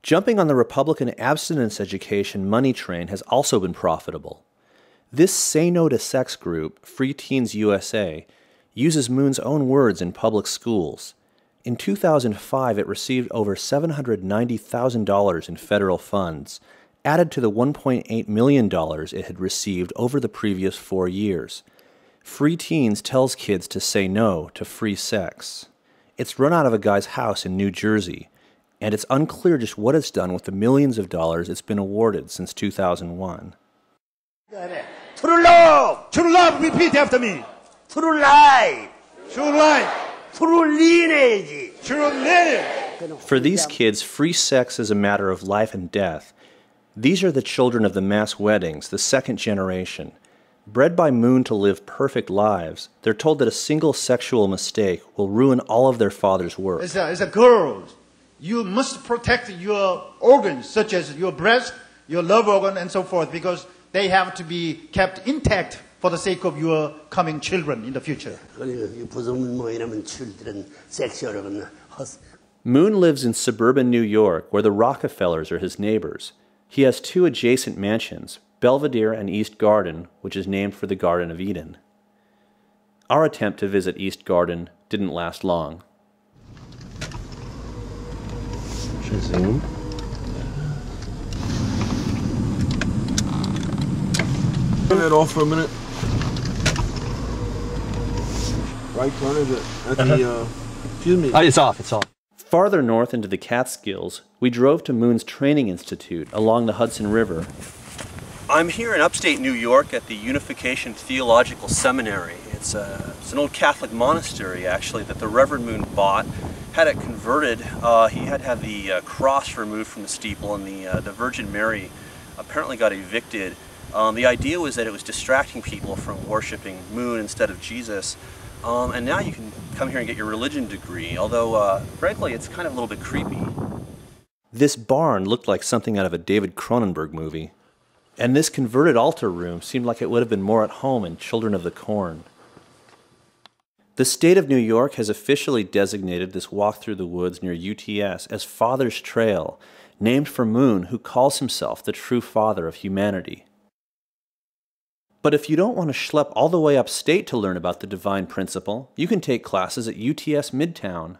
Jumping on the Republican abstinence education money train has also been profitable. This Say No to Sex group, Free Teens USA, uses Moon's own words in public schools. In 2005, it received over $790,000 in federal funds, added to the $1.8 million it had received over the previous 4 years. Free Teens tells kids to say no to free sex. It's run out of a guy's house in New Jersey, and it's unclear just what it's done with the millions of dollars it's been awarded since 2001. True love! True love, repeat after me. True life! True life! True lineage! True lineage! For these kids, free sex is a matter of life and death. These are the children of the mass weddings, the second generation. Bred by Moon to live perfect lives, they're told that a single sexual mistake will ruin all of their father's work. As a girl, you must protect your organs, such as your breast, your love organ, and so forth, because they have to be kept intact for the sake of your coming children in the future. Moon lives in suburban New York, where the Rockefellers are his neighbors. He has 2 adjacent mansions, Belvedere and East Garden, which is named for the Garden of Eden. Our attempt to visit East Garden didn't last long. Should I zoom? Turn it off for a minute. Right turn is it? At the, excuse me. It's off, it's off. Farther north into the Catskills, we drove to Moon's Training Institute along the Hudson River. I'm here in upstate New York at the Unification Theological Seminary. It's an old Catholic monastery, actually, that the Reverend Moon bought. Had it converted. He had the cross removed from the steeple, and the Virgin Mary apparently got evicted. The idea was that it was distracting people from worshiping Moon instead of Jesus. And now you can come here and get your religion degree, although, frankly, it's kind of a little bit creepy. This barn looked like something out of a David Cronenberg movie. And this converted altar room seemed like it would have been more at home in Children of the Corn. The state of New York has officially designated this walk through the woods near UTS as Father's Trail, named for Moon, who calls himself the true father of humanity. But if you don't want to schlep all the way upstate to learn about the divine principle, you can take classes at UTS Midtown.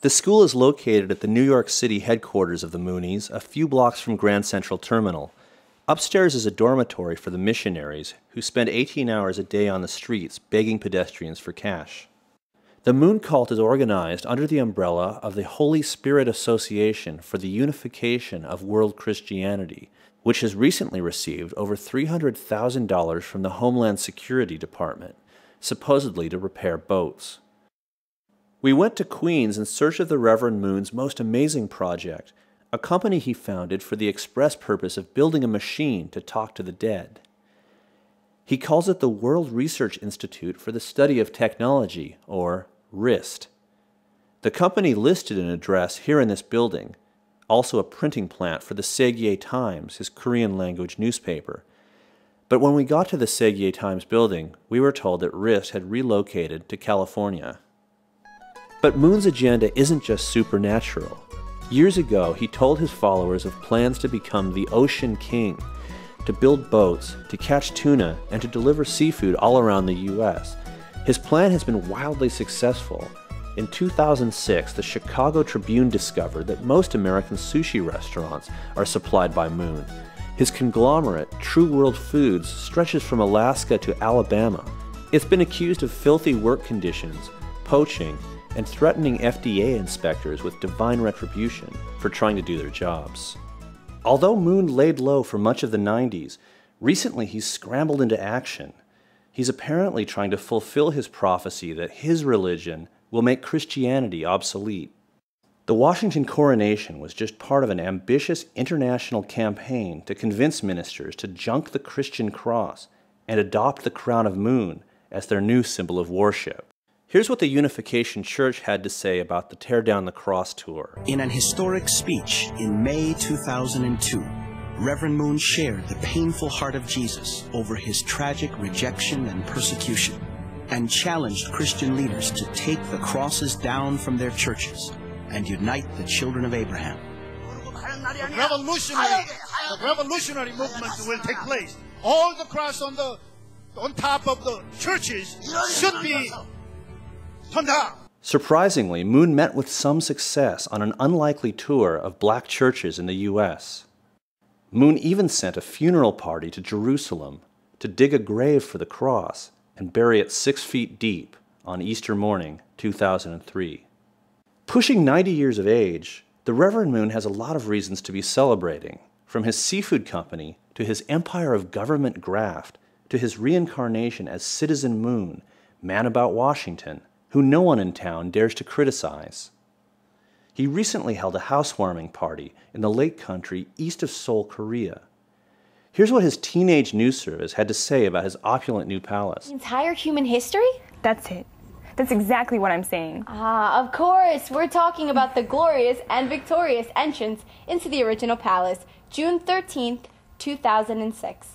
The school is located at the New York City headquarters of the Moonies, a few blocks from Grand Central Terminal. Upstairs is a dormitory for the missionaries, who spend 18 hours a day on the streets begging pedestrians for cash. The Moon cult is organized under the umbrella of the Holy Spirit Association for the Unification of World Christianity, which has recently received over $300,000 from the Homeland Security Department, supposedly to repair boats. We went to Queens in search of the Reverend Moon's most amazing project, a company he founded for the express purpose of building a machine to talk to the dead. He calls it the World Research Institute for the Study of Technology, or WRIST. The company listed an address here in this building, also a printing plant for the Segye Times, his Korean-language newspaper. But when we got to the Segye Times building, we were told that WRIST had relocated to California. But Moon's agenda isn't just supernatural. Years ago, he told his followers of plans to become the Ocean King, to build boats, to catch tuna, and to deliver seafood all around the U.S. His plan has been wildly successful. In 2006, the Chicago Tribune discovered that most American sushi restaurants are supplied by Moon. His conglomerate, True World Foods, stretches from Alaska to Alabama. It's been accused of filthy work conditions, poaching, and threatening FDA inspectors with divine retribution for trying to do their jobs. Although Moon laid low for much of the 90s, recently he's scrambled into action. He's apparently trying to fulfill his prophecy that his religion will make Christianity obsolete. The Washington coronation was just part of an ambitious international campaign to convince ministers to junk the Christian cross and adopt the crown of Moon as their new symbol of worship. Here's what the Unification Church had to say about the Tear Down the Cross tour. In an historic speech in May 2002, Reverend Moon shared the painful heart of Jesus over his tragic rejection and persecution, and challenged Christian leaders to take the crosses down from their churches and unite the children of Abraham. revolutionary movement will take place. All the cross on top of the churches should be turned down. Surprisingly, Moon met with some success on an unlikely tour of black churches in the U.S. Moon even sent a funeral party to Jerusalem to dig a grave for the cross and bury it 6 feet deep on Easter morning, 2003. Pushing 90 years of age, the Reverend Moon has a lot of reasons to be celebrating, from his seafood company to his empire of government graft to his reincarnation as Citizen Moon, man about Washington, who no one in town dares to criticize. He recently held a housewarming party in the Lake Country east of Seoul, Korea. Here's what his teenage news service had to say about his opulent new palace. The entire human history? That's it. That's exactly what I'm saying. Ah, of course. We're talking about the glorious and victorious entrance into the original palace, June 13th, 2006.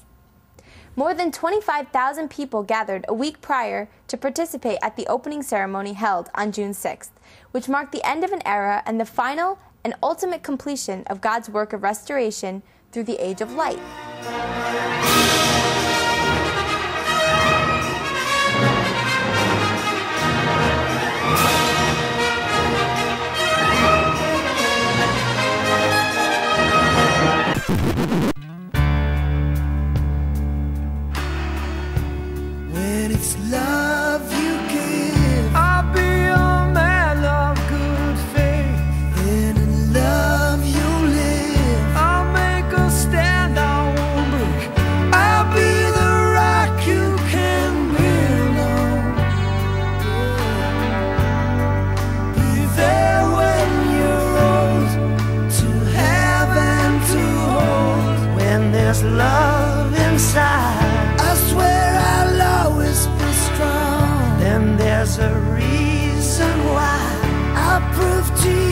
More than 25,000 people gathered a week prior to participate at the opening ceremony held on June 6th, which marked the end of an era and the final and ultimate completion of God's work of restoration through the Age of Light. When it's love you give, I'll be a man of good faith. And in love you live, I'll make a stand, I won't break. I'll be the rock you can build on. Be there when you're old, to have and to hold. When there's love inside, I swear I'll always be strong. Then there's a reason why I'll prove to you